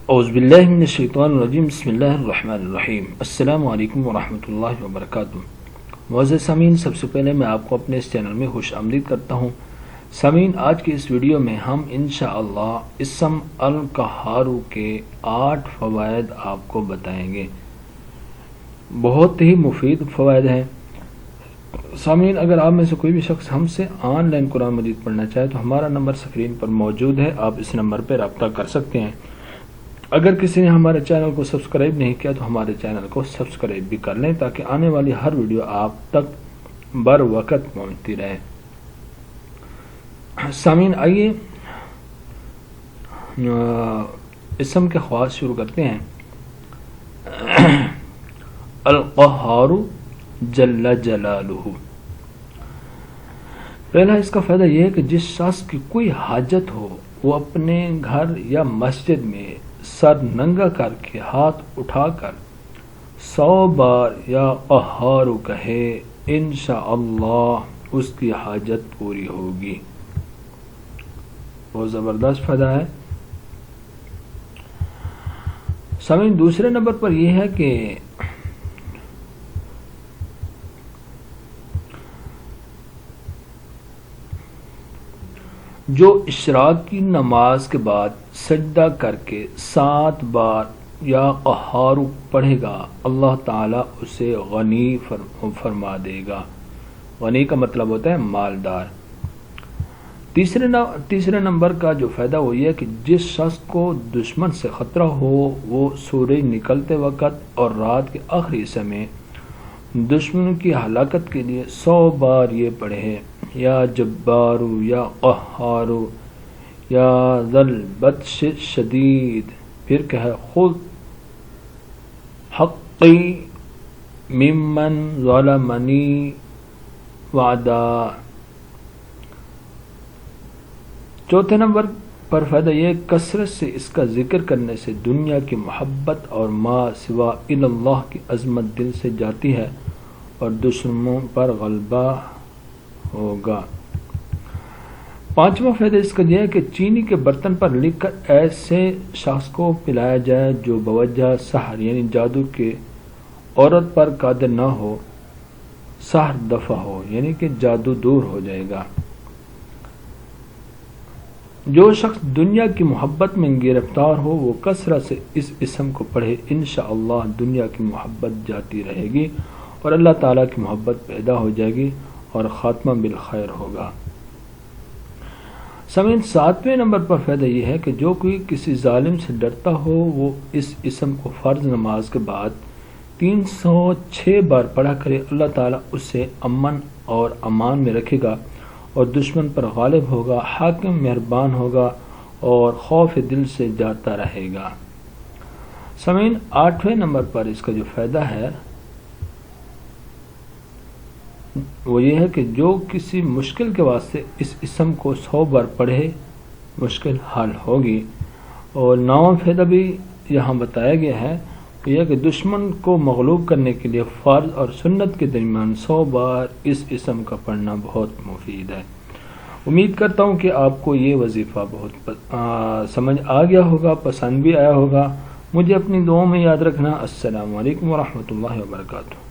اعوذ باللہ من الشیطان الرجیم بسم اللہ الرحمن الرحیم السلام علیکم ورحمۃ اللہ وبرکاتہ۔ معزز سامعین، سب سے پہلے میں آپ کو اپنے اس چینل میں خوش آمدید کرتا ہوں۔ سامعین، آج کی اس ویڈیو میں ہم انشاءاللہ اسم القہار کے 8 فوائد آپ کو بتائیں گے۔ بہت ہی مفید فوائد ہیں۔ سامعین، اگر آپ میں سے کوئی بھی شخص ہم سے آن لائن قرآن مجید پڑھنا چاہے تو ہمارا نمبر اسکرین پر موجود ہے، آپ اس نمبر پہ رابطہ کر سکتے ہیں۔ اگر کسی نے ہمارے چینل کو سبسکرائب نہیں کیا تو ہمارے چینل کو سبسکرائب بھی کر لیں تاکہ آنے والی ہر ویڈیو آپ تک بر وقت پہنچتی رہے۔ سامعین، آئیے اسم کے خواص شروع کرتے ہیں۔ القہار جل جلالہ۔ پہلا اس کا فائدہ یہ ہے کہ جس شخص کی کوئی حاجت ہو وہ اپنے گھر یا مسجد میں سر ننگا کر کے ہاتھ اٹھا کر 100 بار یا قہار کہے، انشاءاللہ اس کی حاجت پوری ہوگی۔ بہت زبردست فائدہ ہے۔ سامعین، دوسرے نمبر پر یہ ہے کہ جو اشراق کی نماز کے بعد سجدہ کر کے 7 بار یا قہار پڑھے گا، اللہ تعالیٰ اسے غنی فرما دے گا۔ غنی کا مطلب ہوتا ہے مالدار۔ تیسرے نمبر کا جو فائدہ وہ یہ ہے کہ جس شخص کو دشمن سے خطرہ ہو وہ سورج نکلتے وقت اور رات کے آخری حصے میں دشمن کی ہلاکت کے لیے 100 بار یہ پڑھے، یا جبارو یا قہارو یا ذل بطش شدید، پھر کہے خود حقی ممن ظلمنی وعدا۔ چوتھے نمبر پر فائدہ یہ کثرت سے اس کا ذکر کرنے سے دنیا کی محبت اور ما سوا اللہ کی عظمت دل سے جاتی ہے اور دشمنوں پر غلبہ ہوگا۔ پانچواں فائدہ اس کا یہ ہے کہ چینی کے برتن پر لکھ کر ایسے شخص کو پلایا جائے جو بوجہ سحر یعنی جادو کے عورت پر قادر نہ ہو، سحر دفع ہو یعنی کہ جادو دور ہو جائے گا۔ جو شخص دنیا کی محبت میں گرفتار ہو وہ کثرت سے اس اسم کو پڑھے، انشاءاللہ دنیا کی محبت جاتی رہے گی اور اللہ تعالیٰ کی محبت پیدا ہو جائے گی اور خاتمہ بالخیر ہوگا۔ سامعین، 7ویں نمبر پر فائدہ یہ ہے کہ جو کوئی کسی ظالم سے ڈرتا ہو وہ اس اسم کو فرض نماز کے بعد 306 بار پڑھا کرے، اللہ تعالیٰ اسے امن اور امان میں رکھے گا اور دشمن پر غالب ہوگا، حاکم مہربان ہوگا اور خوف دل سے جاتا رہے گا۔ سامعین، 8ویں نمبر پر اس کا جو فائدہ ہے وہ یہ ہے کہ جو کسی مشکل کے واسطے اس اسم کو 100 بار پڑھے مشکل حل ہوگی۔ اور 9واں فائدہ بھی یہاں بتایا گیا ہے کہ یہ کہ دشمن کو مغلوب کرنے کے لیے فرض اور سنت کے درمیان 100 بار اس اسم کا پڑھنا بہت مفید ہے۔ امید کرتا ہوں کہ آپ کو یہ وظیفہ بہت سمجھ آ گیا ہوگا، پسند بھی آیا ہوگا۔ مجھے اپنی دعاؤں میں یاد رکھنا۔ السلام علیکم ورحمۃ اللہ وبرکاتہ۔